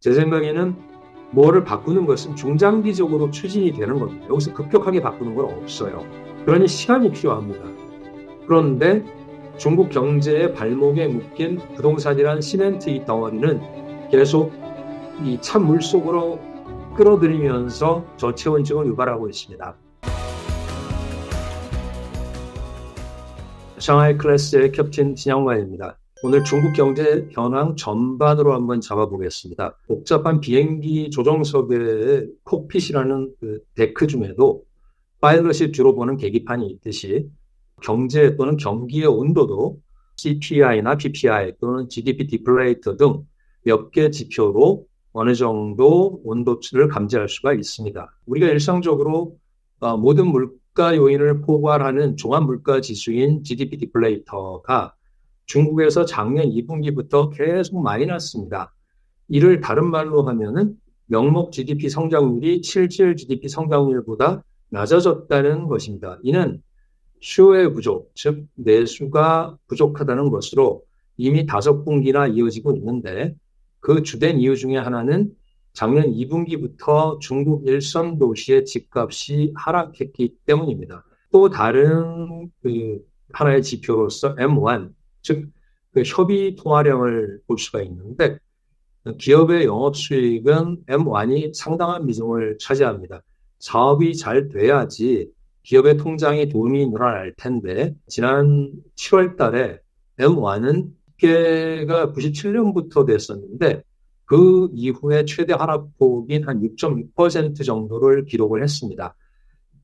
제 생각에는 뭐를 바꾸는 것은 중장기적으로 추진이 되는 겁니다. 여기서 급격하게 바꾸는 건 없어요. 그러니 시간이 필요합니다. 그런데 중국 경제의 발목에 묶인 부동산이란 시멘트 이 덩어리는 계속 이 찬 물속으로 끌어들이면서 저체온증을 유발하고 있습니다. 상하이 클래스의 캡틴 진양만입니다. 오늘 중국 경제 현황 전반으로 한번 잡아보겠습니다. 복잡한 비행기 조종석의 콕핏이라는 그 데크 중에도 파일럿이 주로 보는 계기판이 있듯이 경제 또는 경기의 온도도 CPI나 PPI 또는 GDP 디플레이터 등 몇 개 지표로 어느 정도 온도를 감지할 수가 있습니다. 우리가 일상적으로 모든 물가 요인을 포괄하는 종합물가지수인 GDP 디플레이터가 중국에서 작년 2분기부터 계속 마이너스입니다. 이를 다른 말로 하면은 명목 GDP 성장률이 실질 GDP 성장률보다 낮아졌다는 것입니다. 이는 수요의 부족, 즉 내수가 부족하다는 것으로 이미 5분기나 이어지고 있는데 그 주된 이유 중에 하나는 작년 2분기부터 중국 일선 도시의 집값이 하락했기 때문입니다. 또 다른 하나의 지표로서 M1, 즉 협의 통화량을 볼 수가 있는데 기업의 영업수익은 M1이 상당한 비중을 차지합니다. 사업이 잘 돼야지 기업의 통장에 도움이 늘어날 텐데 지난 7월 달에 M1은 집계가 97년부터 됐었는데 그 이후에 최대 하락폭인 한 6.6% 정도를 기록을 했습니다.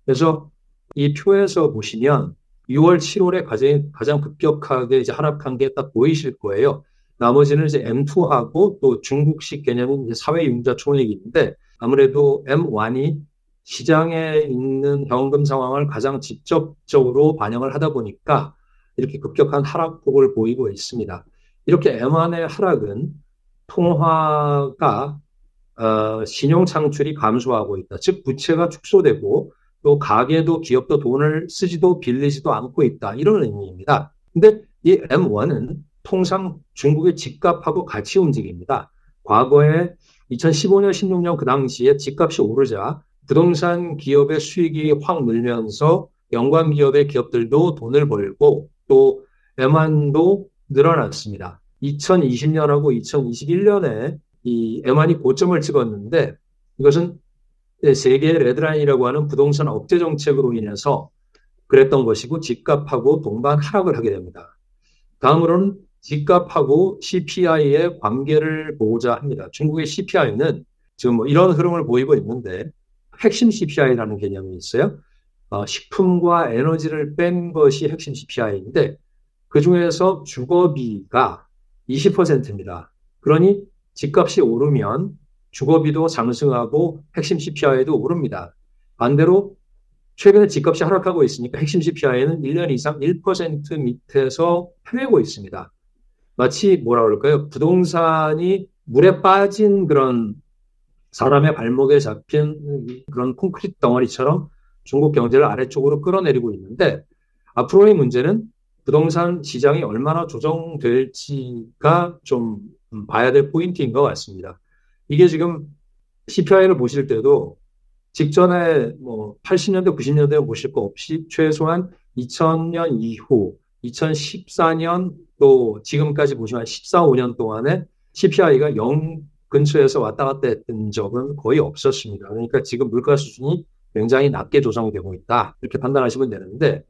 그래서 이 표에서 보시면 6월, 7월에 가장 급격하게 이제 하락한 게 딱 보이실 거예요. 나머지는 이제 M2하고 또 중국식 개념인 이제 사회융자 총액인데 아무래도 M1이 시장에 있는 현금 상황을 가장 직접적으로 반영을 하다 보니까 이렇게 급격한 하락폭을 보이고 있습니다. 이렇게 M1의 하락은 통화가 신용 창출이 감소하고 있다. 즉 부채가 축소되고 또 가계도 기업도 돈을 쓰지도 빌리지도 않고 있다. 이런 의미입니다. 근데 이 M1은 통상 중국의 집값하고 같이 움직입니다. 과거에 2015년, 16년 그 당시에 집값이 오르자 부동산 기업의 수익이 확 늘면서 연관 기업의 기업들도 돈을 벌고 또 M1도 늘어났습니다. 2020년하고 2021년에 이 M1이 고점을 찍었는데 이것은 세계의 레드라인이라고 하는 부동산 억제 정책으로 인해서 그랬던 것이고 집값하고 동반 하락을 하게 됩니다. 다음으로는 집값하고 CPI의 관계를 보고자 합니다. 중국의 CPI는 지금 뭐 이런 흐름을 보이고 있는데 핵심 CPI라는 개념이 있어요. 식품과 에너지를 뺀 것이 핵심 CPI인데 그중에서 주거비가 20%입니다. 그러니 집값이 오르면 주거비도 상승하고 핵심 CPI도 오릅니다. 반대로 최근에 집값이 하락하고 있으니까 핵심 CPI는 1년 이상 1% 밑에서 헤매고 있습니다. 마치 뭐라 그럴까요? 부동산이 물에 빠진 그런 사람의 발목에 잡힌 그런 콘크리트 덩어리처럼 중국 경제를 아래쪽으로 끌어내리고 있는데 앞으로의 문제는 부동산 시장이 얼마나 조정될지가 좀 봐야 될 포인트인 것 같습니다. 이게 지금 CPI를 보실 때도 직전에 뭐 80년대, 90년대 보실 거 없이 최소한 2000년 이후 2014년 또 지금까지 보시면 14, 5년 동안에 CPI가 0 근처에서 왔다 갔다 했던 적은 거의 없었습니다. 그러니까 지금 물가 수준이 굉장히 낮게 조정되고 있다. 이렇게 판단하시면 되는데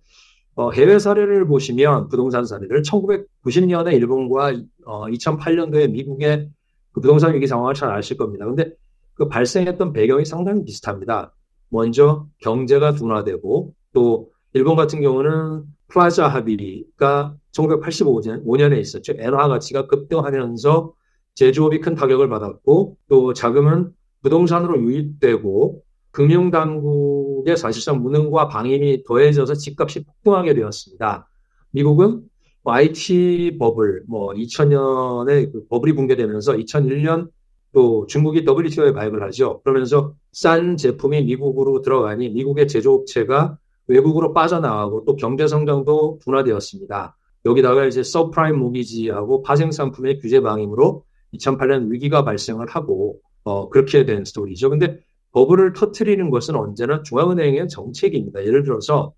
해외 사례를 보시면 부동산 사례를 1990년에 일본과 2008년도에 미국의 그 부동산 위기 상황을 잘 아실 겁니다. 근데 그 발생했던 배경이 상당히 비슷합니다. 먼저 경제가 둔화되고 또 일본 같은 경우는 플라자 합의가 1985년에 있었죠. 엔화 가치가 급등하면서 제조업이 큰 타격을 받았고 또 자금은 부동산으로 유입되고 금융당국의 사실상 무능과 방임이 더해져서 집값이 폭등하게 되었습니다. 미국은 IT 버블, 2000년에 그 버블이 붕괴되면서 2001년 또 중국이 WTO에 가입을 하죠. 그러면서 싼 제품이 미국으로 들어가니 미국의 제조업체가 외국으로 빠져나가고 또 경제 성장도 둔화되었습니다. 여기다가 이제 서프라임 모기지하고 파생 상품의 규제 방임으로 2008년 위기가 발생을 하고 그렇게 된 스토리죠. 근데 버블을 터트리는 것은 언제나 중앙은행의 정책입니다. 예를 들어서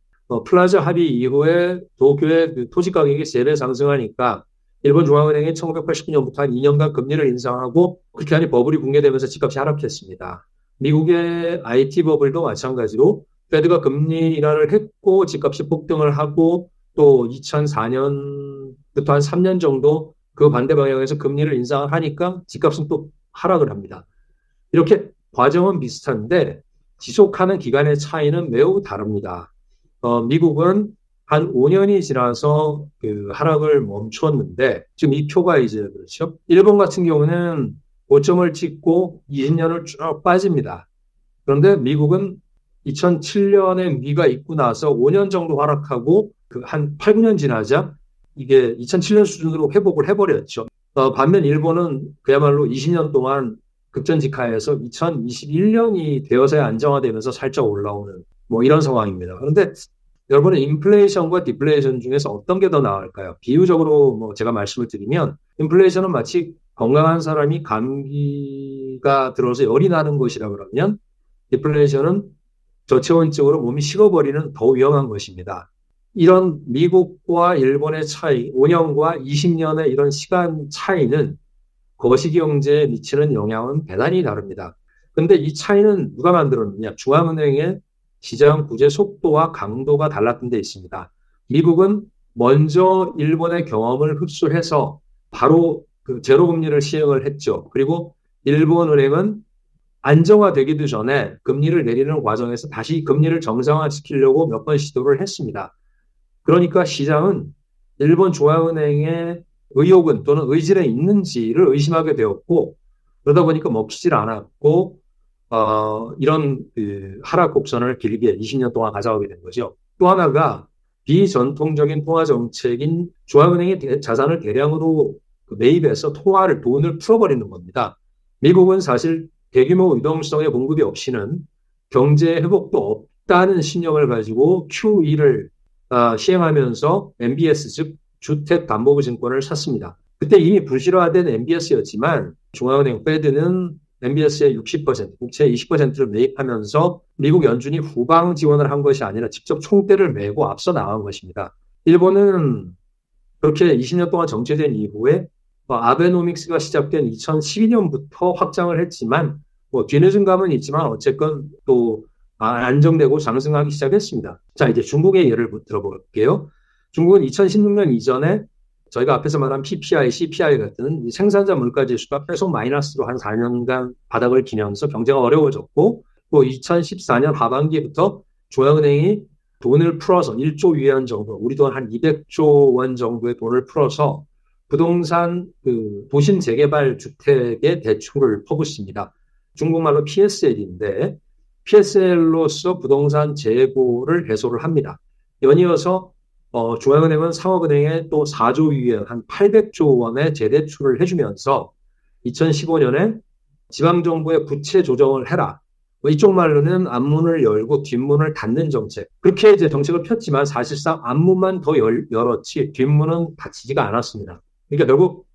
플라자 합의 이후에 도쿄의 그 토지 가격이 세배 상승하니까 일본 중앙은행이 1989년부터 한 2년간 금리를 인상하고 그렇게 하니 버블이 붕괴되면서 집값이 하락했습니다. 미국의 IT 버블도 마찬가지로 페드가 금리 인하를 했고 집값이 폭등을 하고 또 2004년부터 한 3년 정도 그 반대 방향에서 금리를 인상을 하니까 집값은 또 하락을 합니다. 이렇게 과정은 비슷한데 지속하는 기간의 차이는 매우 다릅니다. 미국은 한 5년이 지나서 그 하락을 멈췄는데 지금 이 표가 이제 그렇죠. 일본 같은 경우는 고점을 찍고 20년을 쭉 빠집니다. 그런데 미국은 2007년에 위기가 있고 나서 5년 정도 하락하고 그 한 8, 9년 지나자 이게 2007년 수준으로 회복을 해버렸죠. 반면 일본은 그야말로 20년 동안 급전직하에서 2021년이 되어서야 안정화되면서 살짝 올라오는 뭐 이런 상황입니다. 그런데 여러분은 인플레이션과 디플레이션 중에서 어떤 게 더 나을까요? 비유적으로 뭐 제가 말씀을 드리면 인플레이션은 마치 건강한 사람이 감기가 들어서 열이 나는 것이라 그러면 디플레이션은 저체온증으로 몸이 식어버리는 더 위험한 것입니다. 이런 미국과 일본의 차이, 5년과 20년의 이런 시간 차이는 거시경제에 미치는 영향은 대단히 다릅니다. 그런데 이 차이는 누가 만들었느냐? 중앙은행의 시장 구제 속도와 강도가 달랐던 데 있습니다. 미국은 먼저 일본의 경험을 흡수해서 바로 그 제로금리를 시행을 했죠. 그리고 일본은행은 안정화되기도 전에 금리를 내리는 과정에서 다시 금리를 정상화시키려고 몇 번 시도를 했습니다. 그러니까 시장은 일본 중앙은행의 의욕은 또는 의지에 있는지를 의심하게 되었고 그러다 보니까 먹히질 않았고 이런 그 하락 곡선을 길게 20년 동안 가져가게 된 거죠. 또 하나가 비전통적인 통화 정책인 중앙은행의 자산을 대량으로 매입해서 돈을 풀어버리는 겁니다. 미국은 사실 대규모 유동성의 공급이 없이는 경제 회복도 없다는 신념을 가지고 QE를 시행하면서 MBS 즉 주택담보부증권을 샀습니다. 그때 이미 불실화된 MBS였지만 중앙은행 페드는 MBS의 60%, 국채의 20%를 매입하면서 미국 연준이 후방 지원을 한 것이 아니라 직접 총대를 메고 앞서 나간 것입니다. 일본은 그렇게 20년 동안 정체된 이후에 아베노믹스가 시작된 2012년부터 확장을 했지만 뒤늦은 감은 있지만 어쨌건 또 안정되고 상승하기 시작했습니다. 자, 이제 중국의 예를 들어볼게요. 중국은 2016년 이전에 저희가 앞에서 말한 PPI, CPI 같은 생산자 물가 지수가 계속 마이너스로 한 4년간 바닥을 기면서 경제가 어려워졌고 또 2014년 하반기부터 중앙은행이 돈을 풀어서 1조 위안 정도, 우리 돈 한 200조 원 정도의 돈을 풀어서 부동산 도심 재개발 주택의 대출을 퍼붓습니다. 중국말로 PSL인데 PSL로서 부동산 재고를 해소를 합니다. 연이어서 중앙은행은 상업은행에 또 4조 위안 한 800조 원의 재대출을 해주면서 2015년에 지방정부의 부채 조정을 해라. 이쪽 말로는 앞문을 열고 뒷문을 닫는 정책. 그렇게 이제 정책을 폈지만 사실상 앞문만 더 열었지 뒷문은 닫히지가 않았습니다. 그러니까 결국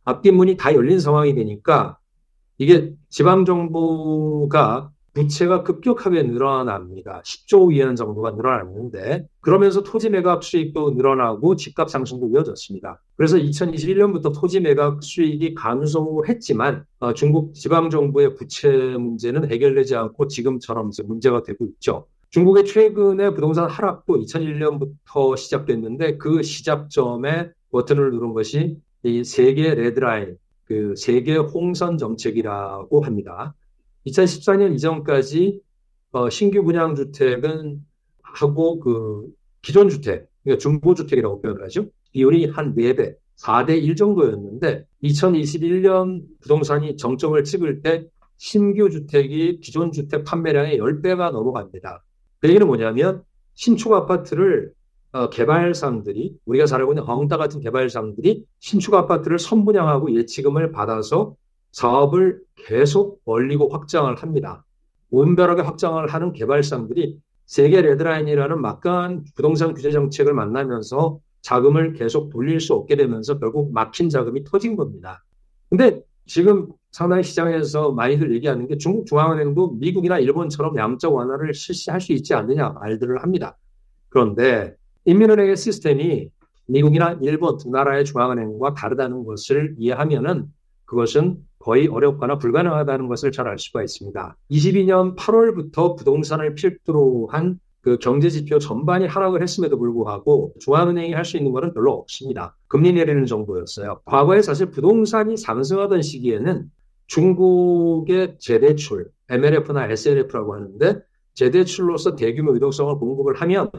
앞뒷문이 다 열린 상황이 되니까 이게 지방정부가 부채가 급격하게 늘어납니다. 10조 위안 정도가 늘어났는데 그러면서 토지 매각 수익도 늘어나고 집값 상승도 이어졌습니다. 그래서 2021년부터 토지 매각 수익이 감소했지만 중국 지방정부의 부채 문제는 해결되지 않고 지금처럼 문제가 되고 있죠. 중국의 최근의 부동산 하락도 2001년부터 시작됐는데 그 시작점에 버튼을 누른 것이 이 세계 레드라인, 그 세계 홍선 정책이라고 합니다. 2014년 이전까지 신규 분양 주택은 하고 그 기존 주택, 그러니까 중고주택이라고 표현을 하죠. 비율이 한 4배, 4대 1 정도였는데 2021년 부동산이 정점을 찍을 때 신규 주택이 기존 주택 판매량의 10배가 넘어갑니다. 그 얘기는 뭐냐면 신축 아파트를 개발상들이 우리가 잘 알고 있는 헝다 같은 개발상들이 신축 아파트를 선분양하고 예치금을 받아서 사업을 계속 벌리고 확장을 합니다. 온별하게 확장을 하는 개발상들이 세계 레드라인이라는 막강한 부동산 규제 정책을 만나면서 자금을 계속 돌릴 수 없게 되면서 결국 막힌 자금이 터진 겁니다. 근데 지금 상당히 시장에서 많이들 얘기하는 게 중국 중앙은행도 미국이나 일본처럼 양적 완화를 실시할 수 있지 않느냐 말들을 합니다. 그런데 인민은행의 시스템이 미국이나 일본 두 나라의 중앙은행과 다르다는 것을 이해하면은 그것은 거의 어렵거나 불가능하다는 것을 잘 알 수가 있습니다. 22년 8월부터 부동산을 필두로 한 그 경제 지표 전반이 하락을 했음에도 불구하고 중앙은행이 할 수 있는 것은 별로 없습니다. 금리 내리는 정도였어요. 과거에 사실 부동산이 상승하던 시기에는 중국의 재대출, MLF나 SLF라고 하는데 재대출로서 대규모 유동성을 공급을 하면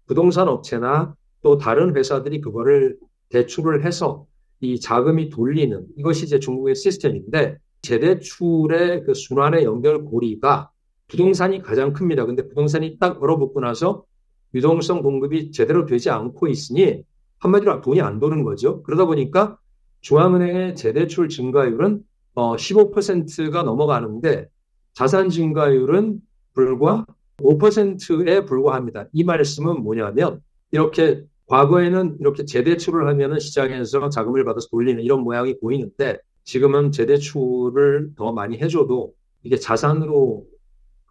부동산 업체나 또 다른 회사들이 그거를 대출을 해서 이 자금이 돌리는 이것이 이제 중국의 시스템인데 재대출의 그 순환의 연결고리가 부동산이 가장 큽니다. 근데 부동산이 딱 얼어붙고 나서 유동성 공급이 제대로 되지 않고 있으니 한마디로 돈이 안 도는 거죠. 그러다 보니까 중앙은행의 재대출 증가율은 15%가 넘어가는데 자산 증가율은 불과 5%에 불과합니다. 이 말씀은 뭐냐면 이렇게 과거에는 이렇게 재대출을 하면은 시장에서 자금을 받아서 돌리는 이런 모양이 보이는데 지금은 재대출을 더 많이 해줘도 이게 자산으로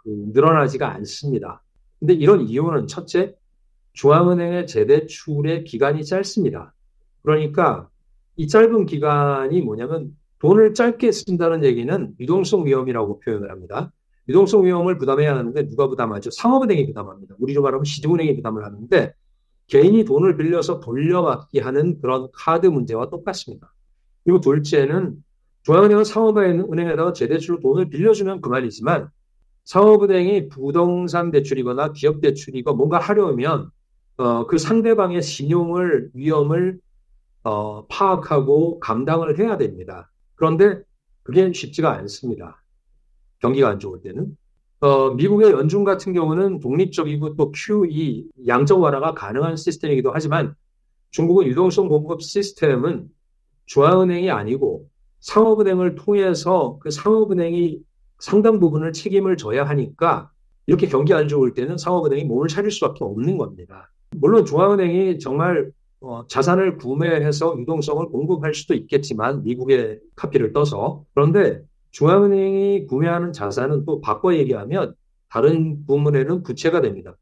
늘어나지가 않습니다. 근데 이런 이유는 첫째, 중앙은행의 재대출의 기간이 짧습니다. 그러니까 이 짧은 기간이 뭐냐면 돈을 짧게 쓴다는 얘기는 유동성 위험이라고 표현을 합니다. 유동성 위험을 부담해야 하는데 누가 부담하죠? 상업은행이 부담합니다. 우리로 말하면 시중은행이 부담을 하는데 개인이 돈을 빌려서 돌려받기 하는 그런 카드 문제와 똑같습니다. 그리고 둘째는 중앙은행은 상업은행에다가 재대출로 돈을 빌려주면 그만이지만 상업은행이 부동산 대출이거나 기업 대출이고 뭔가 하려면 그 상대방의 신용을 위험을 파악하고 감당을 해야 됩니다. 그런데 그게 쉽지가 않습니다. 경기가 안 좋을 때는. 미국의 연준 같은 경우는 독립적이고 또 QE, 양적 완화가 가능한 시스템이기도 하지만 중국은 유동성 공급 시스템은 중앙은행이 아니고 상업은행을 통해서 그 상업은행이 상당 부분을 책임을 져야 하니까 이렇게 경기 안 좋을 때는 상업은행이 몸을 차릴 수밖에 없는 겁니다. 물론 중앙은행이 정말 자산을 구매해서 유동성을 공급할 수도 있겠지만 미국의 카피를 떠서 그런데 중앙은행이 구매하는 자산은 또 바꿔 얘기하면 다른 부문에는 부채가 됩니다.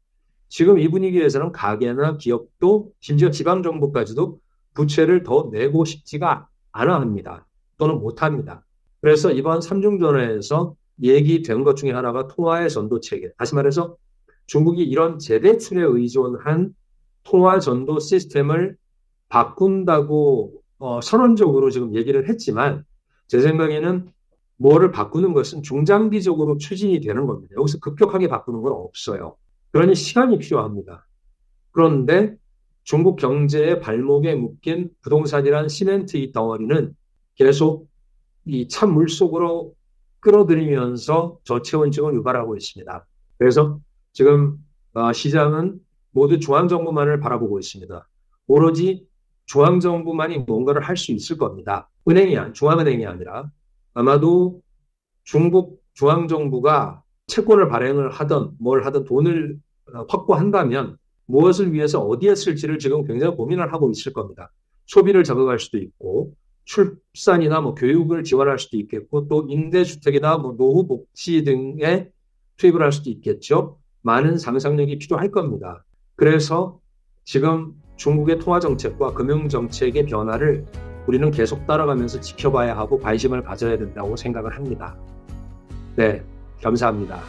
지금 이 분위기에서는 가게나 기업도 심지어 지방정부까지도 부채를 더 내고 싶지가 않아 합니다. 또는 못합니다. 그래서 이번 삼중전화에서 얘기된 것 중에 하나가 통화의 전도체계. 다시 말해서 중국이 이런 재대출에 의존한 통화 전도 시스템을 바꾼다고 선언적으로 지금 얘기를 했지만 제 생각에는 뭐를 바꾸는 것은 중장기적으로 추진이 되는 겁니다. 여기서 급격하게 바꾸는 건 없어요. 그러니 시간이 필요합니다. 그런데 중국 경제의 발목에 묶인 부동산이란 시멘트 이 덩어리는 계속 이 찬물 속으로 끌어들이면서 저체온증을 유발하고 있습니다. 그래서 지금 시장은 모두 중앙정부만을 바라보고 있습니다. 오로지 중앙정부만이 뭔가를 할 수 있을 겁니다. 중앙은행이 아니라 아마도 중국 중앙정부가 채권을 발행을 하든 뭘 하든 돈을 확보한다면 무엇을 위해서 어디에 쓸지를 지금 굉장히 고민을 하고 있을 겁니다. 소비를 자극할 수도 있고 출산이나 교육을 지원할 수도 있겠고 또 임대주택이나 노후 복지 등에 투입을 할 수도 있겠죠. 많은 상상력이 필요할 겁니다. 그래서 지금 중국의 통화정책과 금융정책의 변화를 우리는 계속 따라가면서 지켜봐야 하고 관심을 가져야 된다고 생각을 합니다. 네, 감사합니다.